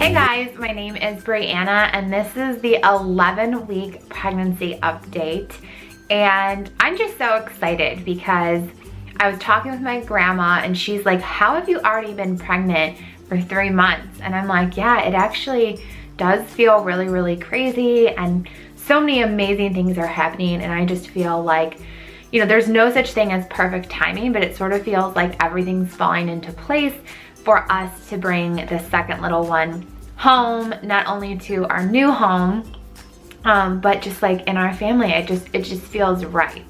Hey guys, my name is Brianna and this is the 11-week pregnancy update. And I'm just so excited because I was talking with my grandma and she's like, how have you already been pregnant for 3 months? And I'm like, yeah, it actually does feel really, really crazy and so many amazing things are happening. And I just feel like, you know, there's no such thing as perfect timing, but it sort of feels like everything's falling into place for us to bring the second little one home, not only to our new home, but just like in our family. It just feels right.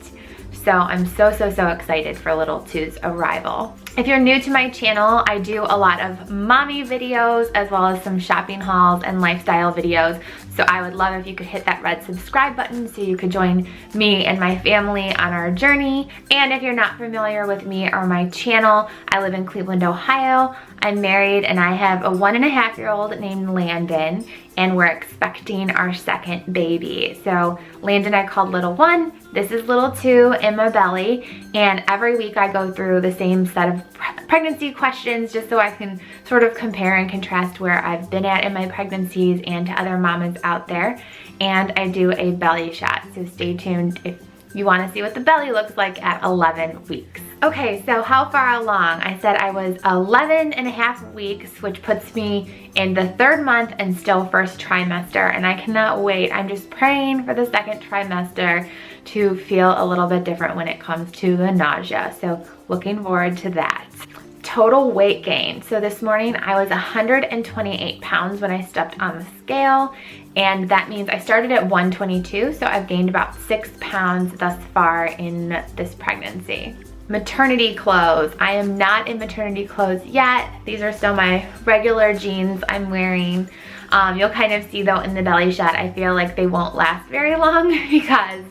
So I'm so excited for little two's arrival. If you're new to my channel, I do a lot of mommy videos as well as some shopping hauls and lifestyle videos. So I would love if you could hit that red subscribe button so you could join me and my family on our journey. And if you're not familiar with me or my channel, I live in Cleveland, Ohio. I'm married and I have a 1.5-year-old named Landon, and we're expecting our second baby. So Landon I called little one, this is little two in my belly, and every week I go through the same set of pregnancy questions just so I can sort of compare and contrast where I've been at in my pregnancies and to other mamas out there. And I do a belly shot, so stay tuned if you want to see what the belly looks like at 11 weeks. Okay, so how far along? I said I was 11.5 weeks, which puts me in the 3rd month and still 1st trimester, and I cannot wait. I'm just praying for the 2nd trimester to feel a little bit different when it comes to the nausea, so looking forward to that. Total weight gain. So this morning I was 128 pounds when I stepped on the scale, and that means I started at 122, so I've gained about 6 pounds thus far in this pregnancy. Maternity clothes. I am not in maternity clothes yet. These are still my regular jeans I'm wearing. You'll kind of see though in the belly shot, I feel like they won't last very long because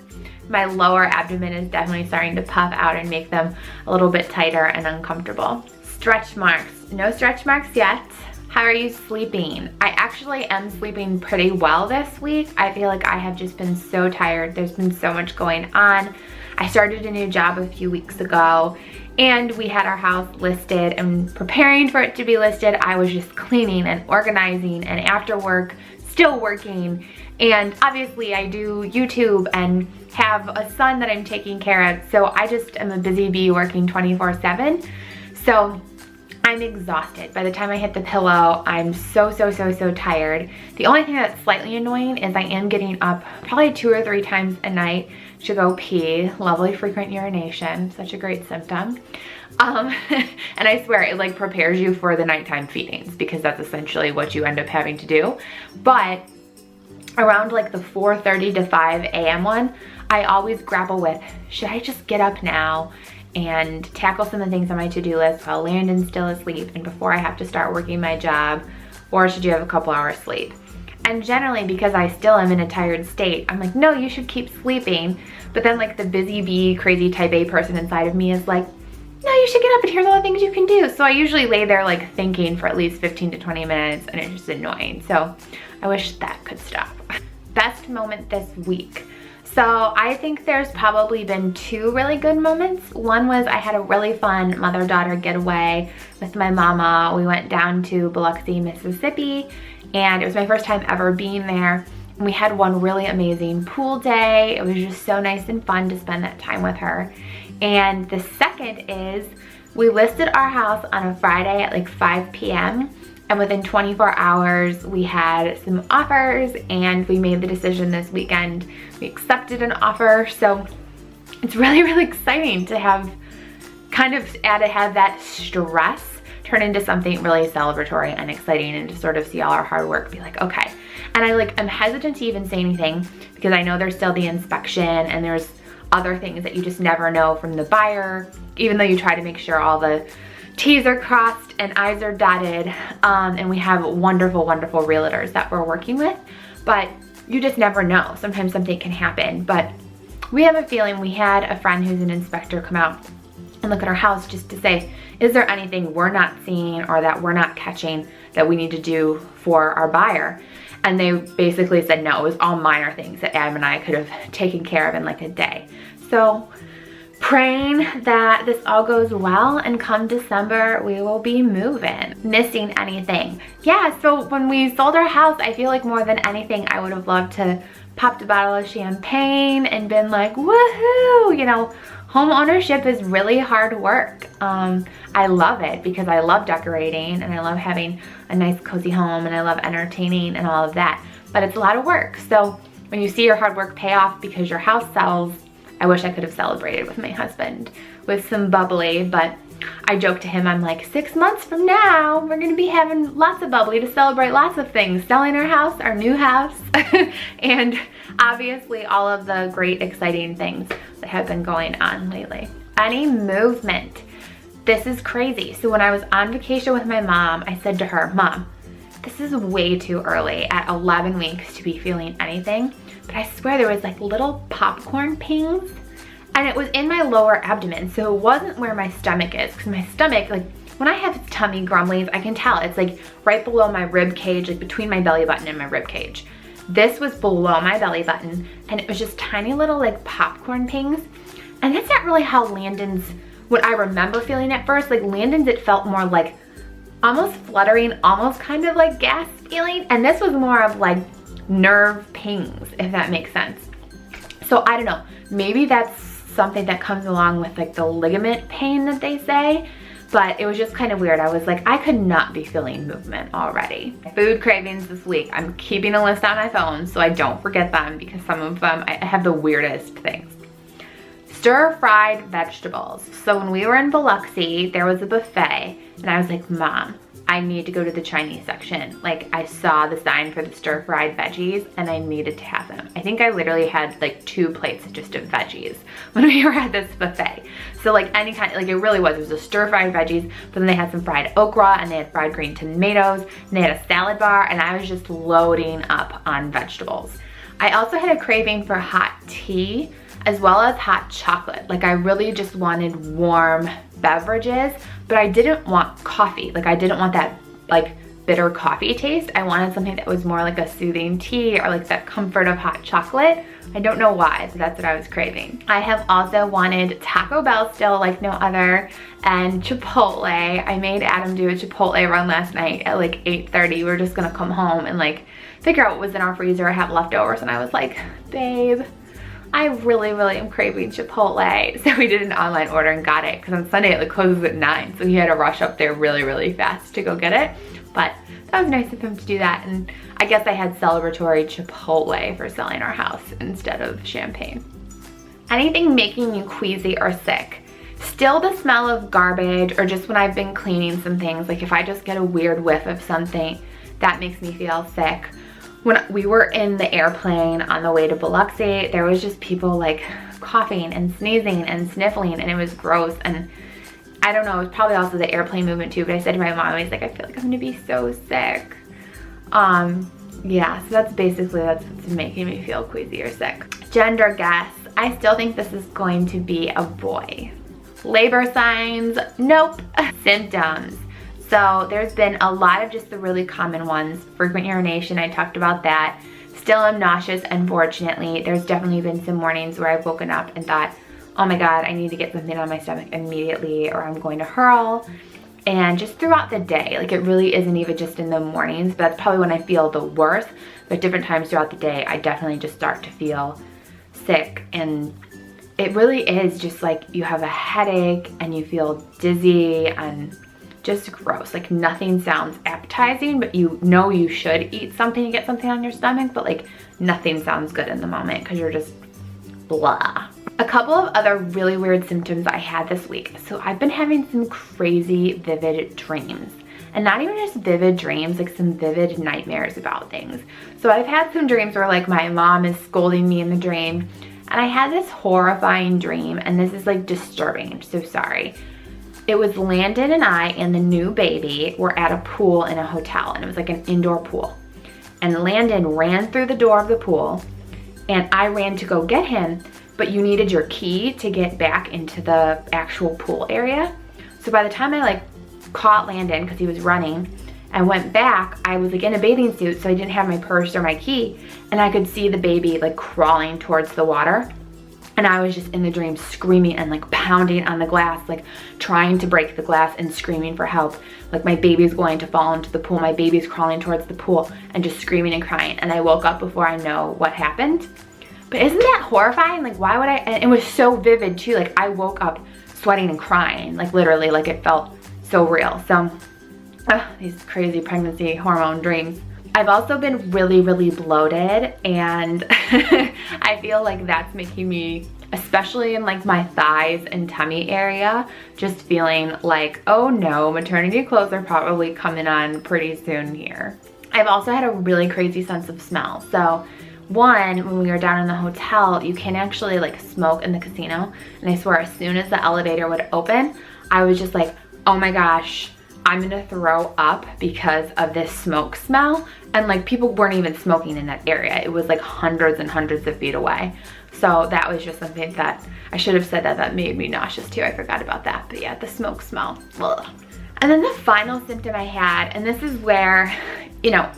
my lower abdomen is definitely starting to puff out and make them a little bit tighter and uncomfortable. Stretch marks. No stretch marks yet. How are you sleeping? I actually am sleeping pretty well this week. I feel like I have just been so tired. There's been so much going on. I started a new job a few weeks ago and we had our house listed, and preparing for it to be listed, I was just cleaning and organizing, and after work, still working. And obviously I do YouTube and have a son that I'm taking care of. So I just am a busy bee working 24/7. So I'm exhausted. By the time I hit the pillow, I'm so tired. The only thing that's slightly annoying is I am getting up probably 2 or 3 times a night to go pee. Lovely frequent urination, such a great symptom. And I swear it like prepares you for the nighttime feedings because that's essentially what you end up having to do. But around like the 4:30 to 5 a.m. one, I always grapple with, should I just get up now and tackle some of the things on my to-do list while Landon's still asleep and before I have to start working my job, or should you have a couple hours sleep? And generally, because I still am in a tired state, I'm like, no, you should keep sleeping. But then like the busy bee, crazy type A person inside of me is like, no, you should get up and here's all the things you can do. So I usually lay there like thinking for at least 15 to 20 minutes and it's just annoying. So I wish that could stop. Best moment this week. So I think there's probably been 2 really good moments. One was I had a really fun mother-daughter getaway with my mama. We went down to Biloxi, Mississippi, and it was my first time ever being there. And we had one really amazing pool day. It was just so nice and fun to spend that time with her. And the second is we listed our house on a Friday at like 5 p.m. and within 24 hours we had some offers and we made the decision this weekend. We accepted an offer, so it's really exciting to have kind of have that stress turn into something really celebratory and exciting, and to sort of see all our hard work be like, okay. And I'm hesitant to even say anything because I know there's still the inspection and there's other things that you just never know from the buyer, even though you try to make sure all the T's are crossed and I's are dotted, and we have wonderful realtors that we're working with, but you just never know. Sometimes something can happen, but we have a feeling. We had a friend who's an inspector come out and look at our house just to say, is there anything we're not seeing or that we're not catching that we need to do for our buyer? And they basically said no, it was all minor things that Adam and I could have taken care of in like a day. So praying that this all goes well, and come December we will be moving. Missing anything? Yeah, so when we sold our house, I feel like more than anything I would have loved to popped a bottle of champagne and been like, woohoo! You know, home ownership is really hard work. I love it because I love decorating and I love having a nice cozy home and I love entertaining and all of that, but it's a lot of work. So when you see your hard work pay off because your house sells, I wish I could have celebrated with my husband with some bubbly, but I joke to him, I'm like, 6 months from now, we're gonna be having lots of bubbly to celebrate lots of things, selling our house, our new house, and obviously all of the great exciting things that have been going on lately. Any movement? This is crazy. So when I was on vacation with my mom, I said to her, Mom, this is way too early at 11 weeks to be feeling anything, but I swear there was like little popcorn pings, and it was in my lower abdomen, so it wasn't where my stomach is, because my stomach, like when I have tummy grumblings, I can tell it's like right below my rib cage, like between my belly button and my rib cage. This was below my belly button, and it was just tiny little like popcorn pings, and that's not really how Landon's, what I remember feeling at first. Like Landon's, it felt more like almost fluttering, almost kind of like gas feeling, and this was more of like nerve pings, if that makes sense. So I don't know, maybe that's something that comes along with like the ligament pain that they say, but it was just kind of weird. I was like, I could not be feeling movement already. Food cravings this week. I'm keeping a list on my phone so I don't forget them, because some of them, I have the weirdest things. Stir-fried vegetables. So when we were in Biloxi, there was a buffet, and I was like, Mom, I need to go to the Chinese section. Like I saw the sign for the stir-fried veggies and I needed to have them. I think I literally had like 2 plates just of veggies when we were at this buffet. So like any kind, like it was a stir-fried veggies, but then they had some fried okra and they had fried green tomatoes and they had a salad bar, and I was just loading up on vegetables. I also had a craving for hot tea as well as hot chocolate. Like I really just wanted warm beverages, but I didn't want coffee. Like I didn't want that like bitter coffee taste. I wanted something that was more like a soothing tea or like that comfort of hot chocolate. I don't know why, but that's what I was craving. I have also wanted Taco Bell still like no other, and Chipotle. I made Adam do a Chipotle run last night at like 8:30. We were just gonna come home and like figure out what was in our freezer. I have leftovers, and I was like, babe, I really am craving Chipotle. So we did an online order and got it, because on Sunday it like closes at 9. So he had to rush up there really fast to go get it. But that was nice of him to do that. And I guess I had celebratory Chipotle for selling our house instead of champagne. Anything making you queasy or sick? Still the smell of garbage, or just when I've been cleaning some things, like if I just get a weird whiff of something, that makes me feel sick. When we were in the airplane on the way to Biloxi, there was just people like coughing and sneezing and sniffling, and it was gross. And I don't know, it was probably also the airplane movement too, but I said to my mom, I was like, I feel like I'm gonna be so sick. Yeah, so that's what's making me feel queasy or sick. Gender guess. I still think this is going to be a boy. Labor signs, nope. Symptoms. So there's been a lot of just the really common ones. Frequent urination, I talked about that. Still am nauseous, unfortunately. There's definitely been some mornings where I've woken up and thought, oh my God, I need to get something on my stomach immediately, or I'm going to hurl. And just throughout the day, like it really isn't even just in the mornings, but that's probably when I feel the worst. But different times throughout the day, I definitely just start to feel sick. And it really is just like you have a headache and you feel dizzy and just gross. Like nothing sounds appetizing, but you know you should eat something to get something on your stomach, but like nothing sounds good in the moment because you're just blah. A couple of other really weird symptoms I had this week. So I've been having some crazy vivid dreams, and not even just vivid dreams, like some vivid nightmares about things. So I've had some dreams where like my mom is scolding me in the dream, and I had this horrifying dream, and this is like disturbing, I'm so sorry. It was Landon and I and the new baby were at a pool in a hotel, and it was like an indoor pool. And Landon ran through the door of the pool, and I ran to go get him, but you needed your key to get back into the actual pool area. So by the time I like caught Landon, because he was running, and went back, I was like in a bathing suit, so I didn't have my purse or my key, and I could see the baby like crawling towards the water. And I was just in the dream screaming and like pounding on the glass, like trying to break the glass and screaming for help. Like my baby's going to fall into the pool, my baby's crawling towards the pool, and just screaming and crying. And I woke up before I know what happened. But isn't that horrifying? Like why would I, and it was so vivid too. Like I woke up sweating and crying, like literally, like it felt so real. So these crazy pregnancy hormone dreams. I've also been really, really bloated, and I feel like that's making me, especially in like my thighs and tummy area, just feeling like, oh no, maternity clothes are probably coming on pretty soon here. I've also had a really crazy sense of smell. So one, when we were down in the hotel, you can actually like smoke in the casino. And I swear, as soon as the elevator would open, I was just like, oh my gosh, I'm gonna throw up because of this smoke smell. And like people weren't even smoking in that area. It was like hundreds and hundreds of feet away. So that was just something that I should have said that made me nauseous too. I forgot about that. But yeah, the smoke smell. Ugh. And then the final symptom I had, and this is where, you know,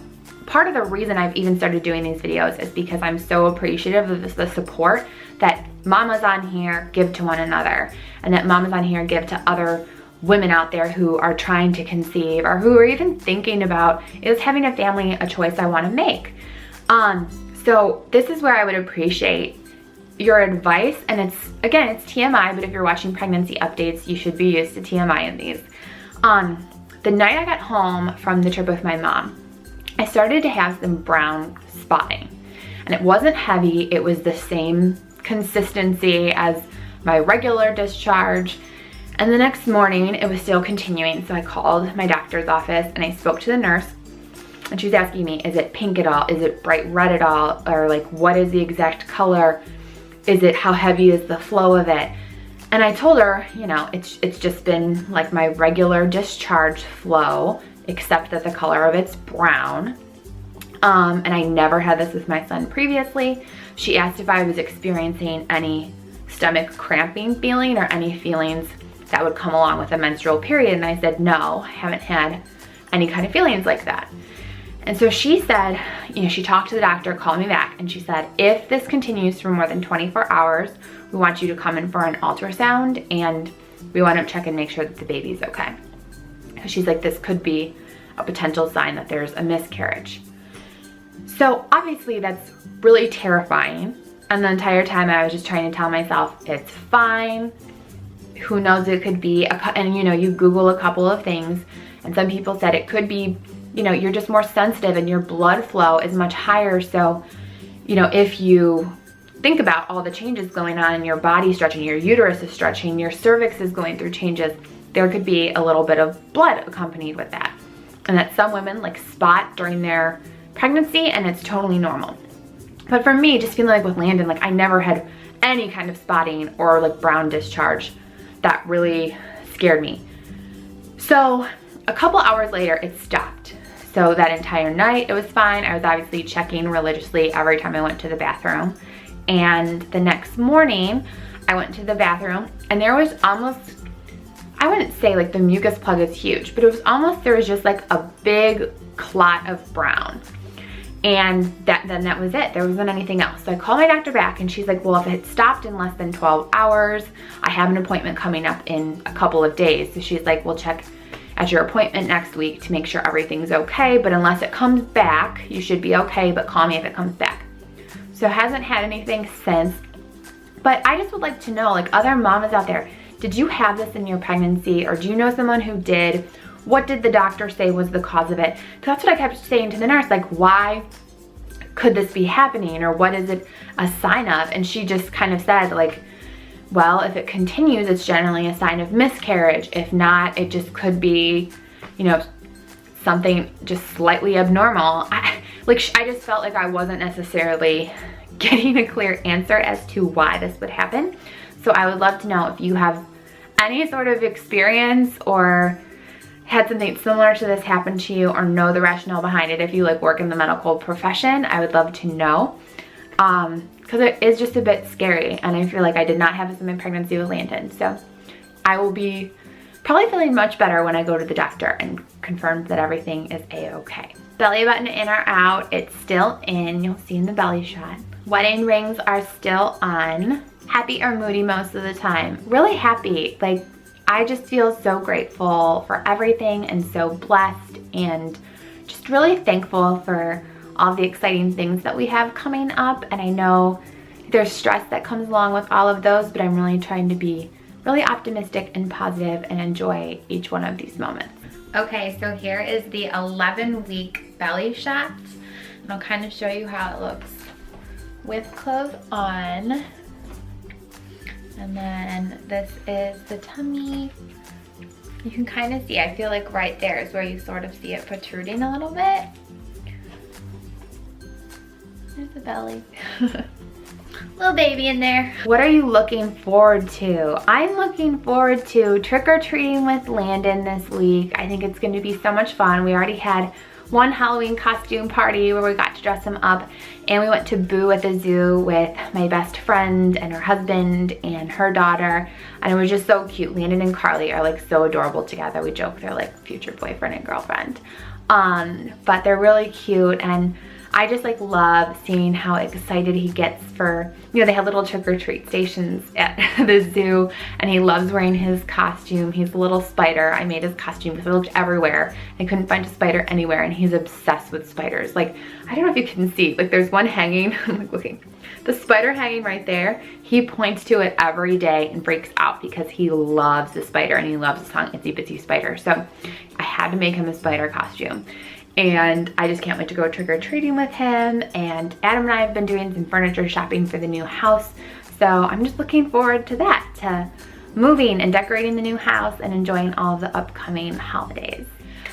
part of the reason I've even started doing these videos is because I'm so appreciative of the support that mamas on here give to one another, and that mamas on here give to other women out there who are trying to conceive, or who are even thinking about, is having a family a choice I want to make? So this is where I would appreciate your advice. And it's, again, it's TMI, but if you're watching pregnancy updates, you should be used to TMI in these. The night I got home from the trip with my mom, I started to have some brown spotting, and it wasn't heavy. It was the same consistency as my regular discharge. And the next morning it was still continuing. So I called my doctor's office and I spoke to the nurse, and she was asking me, is it pink at all? Is it bright red at all? Or like, what is the exact color? Is it, how heavy is the flow of it? And I told her, you know, it's just been like my regular discharge flow, except that the color of it's brown. And I never had this with my son previously. She asked if I was experiencing any stomach cramping feeling or any feelings that would come along with a menstrual period. And I said, no, I haven't had any kind of feelings like that. And so she said, you know, she talked to the doctor, called me back, and she said, if this continues for more than 24 hours, we want you to come in for an ultrasound, and we want to check and make sure that the baby's okay. Because she's like, this could be a potential sign that there's a miscarriage. So obviously that's really terrifying. And the entire time I was just trying to tell myself, it's fine. Who knows, it could be, and you know, you Google a couple of things, and some people said it could be, you know, you're just more sensitive and your blood flow is much higher. So, you know, if you think about all the changes going on in your body stretching, your uterus is stretching, your cervix is going through changes, there could be a little bit of blood accompanied with that. And that some women like spot during their pregnancy, and it's totally normal. But for me, just feeling like with Landon, like I never had any kind of spotting or like brown discharge. That really scared me. So a couple hours later, it stopped. So that entire night, it was fine. I was obviously checking religiously every time I went to the bathroom. And the next morning, I went to the bathroom, and there was almost, I wouldn't say like the mucus plug is huge, but it was almost, there was just like a big clot of brown. And then that was it. There wasn't anything else. So I called my doctor back, and she's like, well, if it stopped in less than 12 hours, I have an appointment coming up in a couple of days. So she's like, we'll check at your appointment next week to make sure everything's okay. But unless it comes back, you should be okay, but call me if it comes back. So hasn't had anything since. But I just would like to know, like other mamas out there, did you have this in your pregnancy, or do you know someone who did? What did the doctor say was the cause of it? Because that's what I kept saying to the nurse, like, why could this be happening, or what is it a sign of? And she just kind of said, like, well, if it continues, it's generally a sign of miscarriage. If not, it just could be, you know, something just slightly abnormal. I just felt like I wasn't necessarily getting a clear answer as to why this would happen. So I would love to know if you have any sort of experience or had something similar to this happen to you, or know the rationale behind it. If you like work in the medical profession, I would love to know, because it is just a bit scary, and I feel like I did not have this in my pregnancy with Landon. So I will be probably feeling much better when I go to the doctor and confirm that everything is a-okay. Belly button in or out, it's still in. You'll see in the belly shot. Wedding rings are still on. happy or moody most of the time. Really happy. Like, I just feel so grateful for everything and so blessed and just really thankful for all the exciting things that we have coming up. And I know there's stress that comes along with all of those, but I'm really trying to be really optimistic and positive and enjoy each one of these moments. Okay, so here is the 11-week belly shot. And I'll kind of show you how it looks with clothes on. And then this is the tummy. You can kind of see, I feel like right there is where you sort of see it protruding a little bit. There's the belly. Little baby in there. What are you looking forward to? I'm looking forward to trick-or-treating with Landon this week. I think it's going to be so much fun. We already had one Halloween costume party where we got to dress him up, and we went to Boo at the zoo with my best friend and her husband and her daughter, and it was just so cute. Landon and Carly are like so adorable together. We joke they're like future boyfriend and girlfriend. But they're really cute, and I just like love seeing how excited he gets for, you know, they have little trick-or-treat stations at the zoo, and he loves wearing his costume. He's a little spider. I made his costume because I looked everywhere. I couldn't find a spider anywhere, and he's obsessed with spiders. Like, I don't know if you can see, like there's one hanging, I'm like looking. The spider hanging right there, he points to it every day and freaks out because he loves the spider and he loves the song Itsy Bitsy Spider. So I had to make him a spider costume. And I just can't wait to go trick-or-treating with him. And Adam and I have been doing some furniture shopping for the new house. So I'm just looking forward to that, to moving and decorating the new house and enjoying all of the upcoming holidays.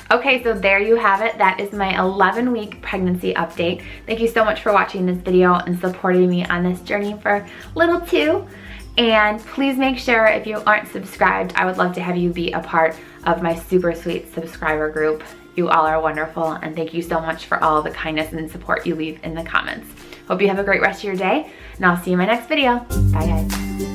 Okay, so there you have it. That is my 11-week pregnancy update. Thank you so much for watching this video and supporting me on this journey for little two. And please make sure, if you aren't subscribed, I would love to have you be a part of my super sweet subscriber group. You all are wonderful, and thank you so much for all the kindness and support you leave in the comments. Hope you have a great rest of your day, and I'll see you in my next video. Bye, guys.